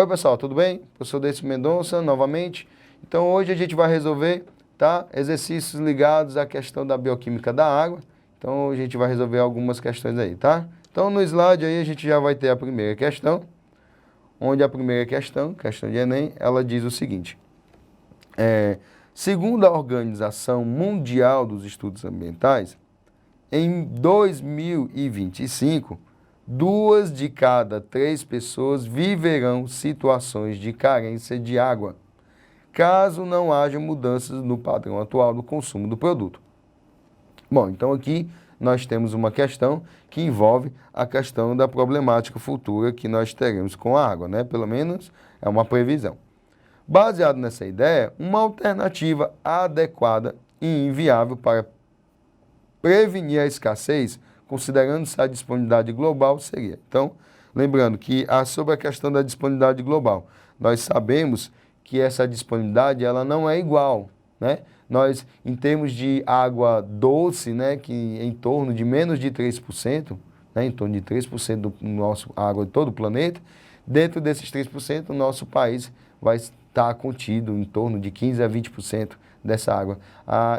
Oi pessoal, tudo bem? Professor Décio Mendonça, novamente. Então hoje a gente vai resolver, tá, exercícios ligados à questão da bioquímica da água. Então a gente vai resolver algumas questões aí, tá? Então no slide aí a gente já vai ter a primeira questão, onde a primeira questão de Enem, ela diz o seguinte. Segundo a Organização Mundial dos Estudos Ambientais, em 2025, 2 de cada 3 pessoas viverão situações de carência de água, caso não haja mudanças no padrão atual do consumo do produto. Bom, então aqui nós temos uma questão que envolve a questão da problemática futura que nós teremos com a água, né? Pelo menos é uma previsão. Baseado nessa ideia, uma alternativa adequada e inviável para prevenir a escassez, considerando-se a disponibilidade global, seria. Então, lembrando que sobre a questão da disponibilidade global, nós sabemos que essa disponibilidade ela não é igual, né? Nós, em termos de água doce, né, que em torno de menos de 3%, né, em torno de 3% do nosso água de todo o planeta, dentro desses 3%, o nosso país vai estar contido em torno de 15% a 20% dessa água.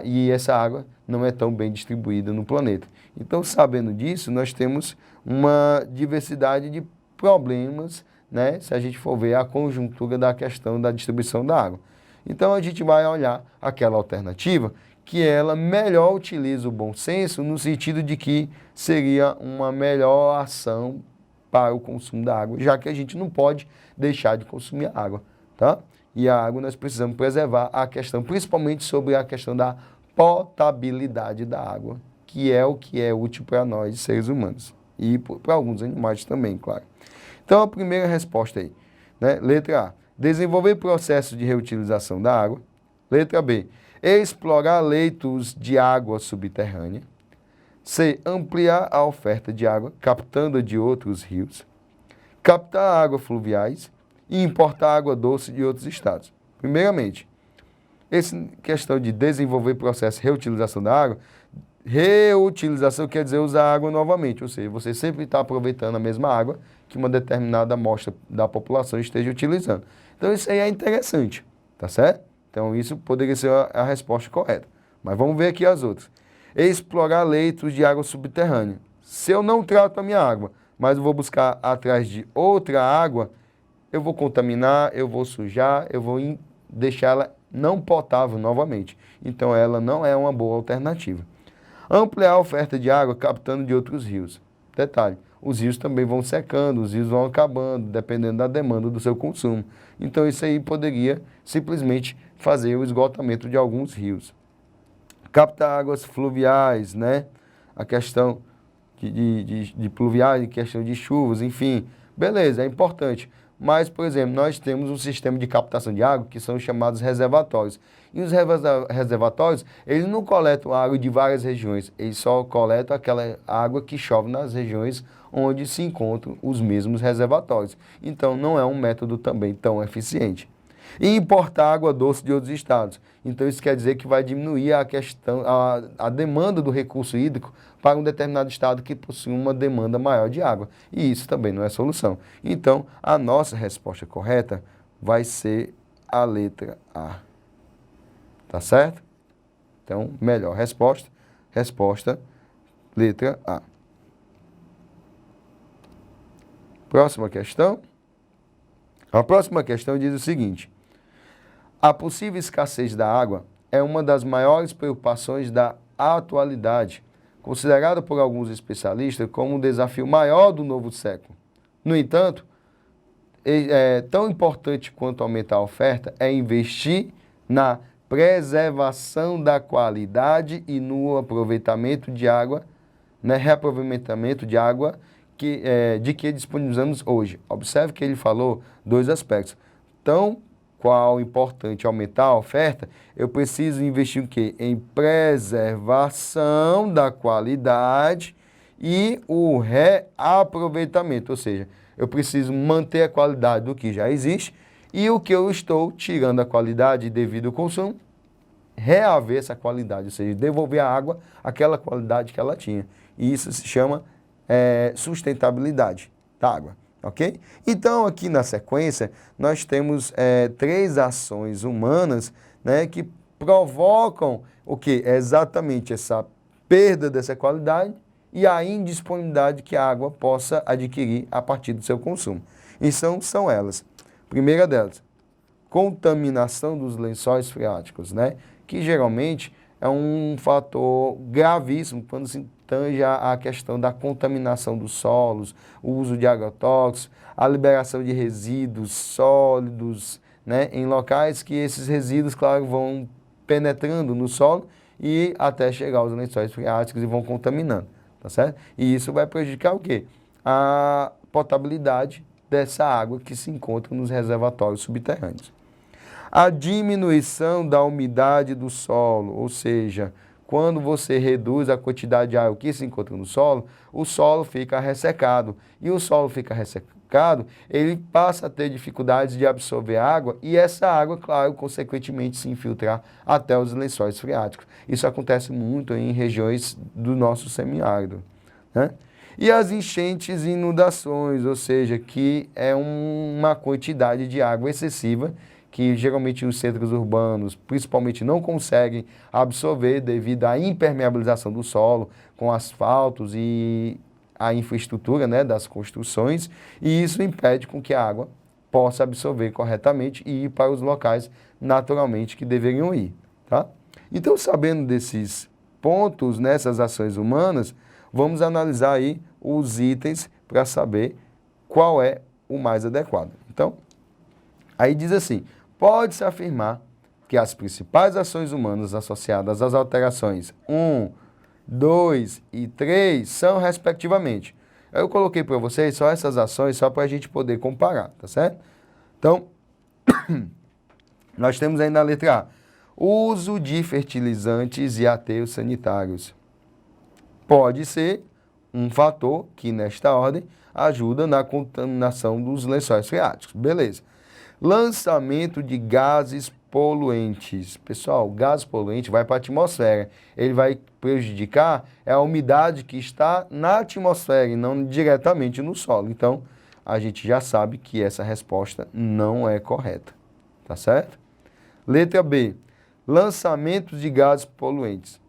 E essa água não é tão bem distribuída no planeta. Então, sabendo disso, nós temos uma diversidade de problemas, né, se a gente for ver a conjuntura da questão da distribuição da água. Então, a gente vai olhar aquela alternativa que ela melhor utiliza o bom senso no sentido de que seria uma melhor ação para o consumo da água, já que a gente não pode deixar de consumir água, tá? E a água nós precisamos preservar a questão, principalmente sobre a questão da potabilidade da água, que é o que é útil para nós, seres humanos, e para alguns animais também, claro. Então, a primeira resposta aí, né? Letra A, desenvolver processo de reutilização da água. Letra B, explorar leitos de água subterrânea. C, ampliar a oferta de água, captando de outros rios. Captar águas fluviais e importar água doce de outros estados. Primeiramente, essa questão de desenvolver processo de reutilização da água, reutilização quer dizer usar a água novamente, ou seja, você sempre está aproveitando a mesma água que uma determinada amostra da população esteja utilizando. Então isso aí é interessante, tá certo? Então isso poderia ser a resposta correta. Mas vamos ver aqui as outras. Explorar leitos de água subterrânea. Se eu não trato a minha água, mas eu vou buscar atrás de outra água, eu vou contaminar, eu vou sujar, eu vou deixá-la não potável novamente. Então ela não é uma boa alternativa. Ampliar a oferta de água captando de outros rios. Detalhe, os rios também vão secando, os rios vão acabando, dependendo da demanda do seu consumo. Então isso aí poderia simplesmente fazer o esgotamento de alguns rios. Captar águas fluviais, né? A questão de pluviais, questão de chuvas, enfim. Beleza, é importante. Mas, por exemplo, nós temos um sistema de captação de água que são chamados reservatórios. E os reservatórios, eles não coletam água de várias regiões, eles só coletam aquela água que chove nas regiões onde se encontram os mesmos reservatórios. Então, não é um método também tão eficiente. E importar água doce de outros estados. Então, isso quer dizer que vai diminuir a demanda do recurso hídrico para um determinado estado que possui uma demanda maior de água. E isso também não é solução. Então, a nossa resposta correta vai ser a letra A. Tá certo? Então, melhor resposta, letra A. Próxima questão. A próxima questão diz o seguinte. A possível escassez da água é uma das maiores preocupações da atualidade, considerada por alguns especialistas como um desafio maior do novo século. No entanto, tão importante quanto aumentar a oferta é investir na preservação da qualidade e no aproveitamento de água, né, reaproveitamento de água de que disponibilizamos hoje. Observe que ele falou 2 aspectos. Então, qual importante aumentar a oferta, eu preciso investir em quê? Em preservação da qualidade e o reaproveitamento, ou seja, eu preciso manter a qualidade do que já existe e o que eu estou tirando a qualidade devido ao consumo, reaver essa qualidade, ou seja, devolver à água aquela qualidade que ela tinha. E isso se chama sustentabilidade da água. Ok? Então, aqui na sequência, nós temos 3 ações humanas, né, que provocam o que? Exatamente essa perda dessa qualidade e a indisponibilidade que a água possa adquirir a partir do seu consumo. E são elas. Primeira delas, contaminação dos lençóis freáticos, né? Que geralmente é um fator gravíssimo quando se tange a questão da contaminação dos solos, o uso de agrotóxicos, a liberação de resíduos sólidos, né? Em locais que esses resíduos, claro, vão penetrando no solo e até chegar aos lençóis freáticos e vão contaminando, tá certo? E isso vai prejudicar o quê? A potabilidade dessa água que se encontra nos reservatórios subterrâneos. A diminuição da umidade do solo, ou seja, quando você reduz a quantidade de água que se encontra no solo, o solo fica ressecado. E o solo fica ressecado, ele passa a ter dificuldades de absorver água e essa água, claro, consequentemente se infiltrar até os lençóis freáticos. Isso acontece muito em regiões do nosso semiárido, né? E as enchentes e inundações, ou seja, que é uma quantidade de água excessiva que geralmente os centros urbanos, principalmente, não conseguem absorver devido à impermeabilização do solo com asfaltos e a infraestrutura, né, das construções, e isso impede com que a água possa absorver corretamente e ir para os locais naturalmente que deveriam ir, tá? Então, sabendo desses pontos, nessas ações humanas, vamos analisar aí os itens para saber qual é o mais adequado. Então, aí diz assim: pode-se afirmar que as principais ações humanas associadas às alterações 1, 2 e 3 são, respectivamente. Eu coloquei para vocês só essas ações, só para a gente poder comparar, tá certo? Então, nós temos aí na letra A, uso de fertilizantes e aterros sanitários. Pode ser um fator que, nesta ordem, ajuda na contaminação dos lençóis freáticos. Beleza. Lançamento de gases poluentes. Pessoal, gás poluente vai para a atmosfera. Ele vai prejudicar a umidade que está na atmosfera e não diretamente no solo. Então, a gente já sabe que essa resposta não é correta. Tá certo? Letra B. Lançamentos de gases poluentes.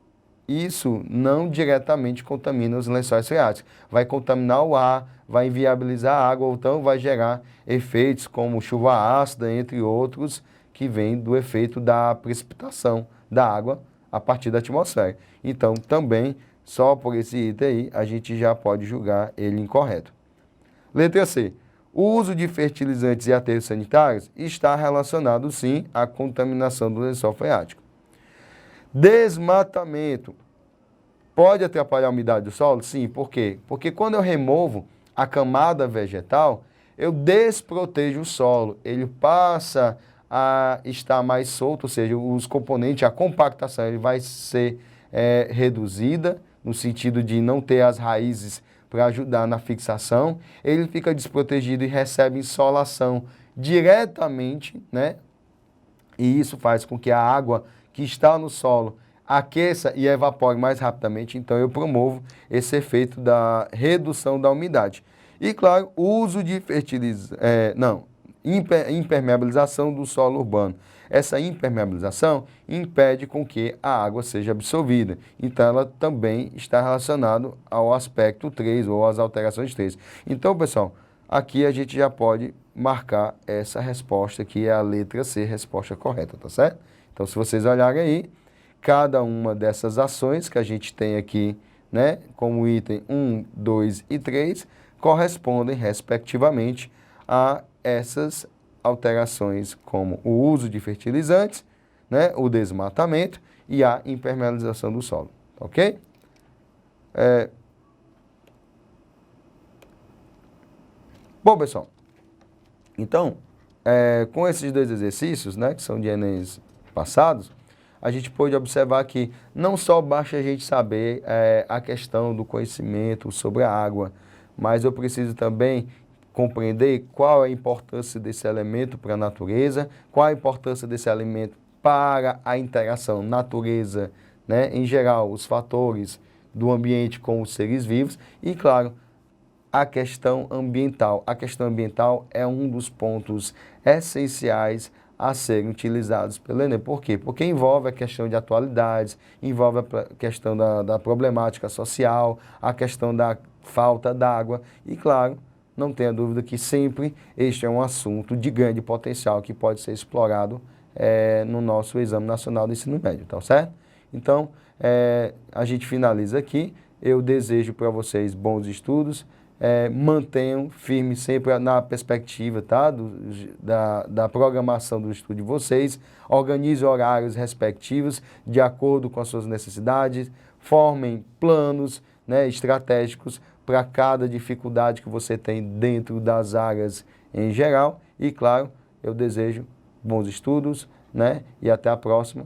Isso não diretamente contamina os lençóis freáticos. Vai contaminar o ar, vai inviabilizar a água, ou então vai gerar efeitos como chuva ácida, entre outros, que vêm do efeito da precipitação da água a partir da atmosfera. Então, também, só por esse item aí, a gente já pode julgar ele incorreto. Letra C. O uso de fertilizantes e aterros sanitários está relacionado, sim, à contaminação do lençol freático. Desmatamento. Pode atrapalhar a umidade do solo? Sim. Por quê? Porque quando eu removo a camada vegetal, eu desprotejo o solo. Ele passa a estar mais solto, ou seja, os componentes, a compactação, ele vai ser reduzida, no sentido de não ter as raízes para ajudar na fixação. Ele fica desprotegido e recebe insolação diretamente, né? E isso faz com que a água que está no solo aqueça e evapore mais rapidamente. Então, eu promovo esse efeito da redução da umidade. E, claro, o uso de impermeabilização do solo urbano. Essa impermeabilização impede com que a água seja absorvida. Então, ela também está relacionada ao aspecto 3 ou às alterações 3. Então, pessoal, aqui a gente já pode marcar essa resposta, que é a letra C, resposta correta, tá certo? Então, se vocês olharem aí, cada uma dessas ações que a gente tem aqui, né, como item 1, 2 e 3, correspondem, respectivamente, a essas alterações, como o uso de fertilizantes, né, o desmatamento e a impermeabilização do solo, ok? Bom, pessoal, então, com esses 2 exercícios, né, que são de Enems passados, a gente pôde observar que não só basta a gente saber a questão do conhecimento sobre a água, mas eu preciso também compreender qual é a importância desse elemento para a natureza, qual a importância desse elemento para a interação natureza, né, em geral, os fatores do ambiente com os seres vivos e, claro, a questão ambiental. A questão ambiental é um dos pontos essenciais a serem utilizados pelo Enem. Por quê? Porque envolve a questão de atualidades, envolve a questão da problemática social, a questão da falta d'água e, claro, não tenha dúvida que sempre este é um assunto de grande potencial que pode ser explorado no nosso Exame Nacional do Ensino Médio, tá certo? Então, a gente finaliza aqui. Eu desejo para vocês bons estudos, mantenham firme sempre na perspectiva, tá? da programação do estudo de vocês, organizem horários respectivos de acordo com as suas necessidades, formem planos, né, estratégicos para cada dificuldade que você tem dentro das áreas em geral. E, claro, eu desejo bons estudos, né, e até a próxima.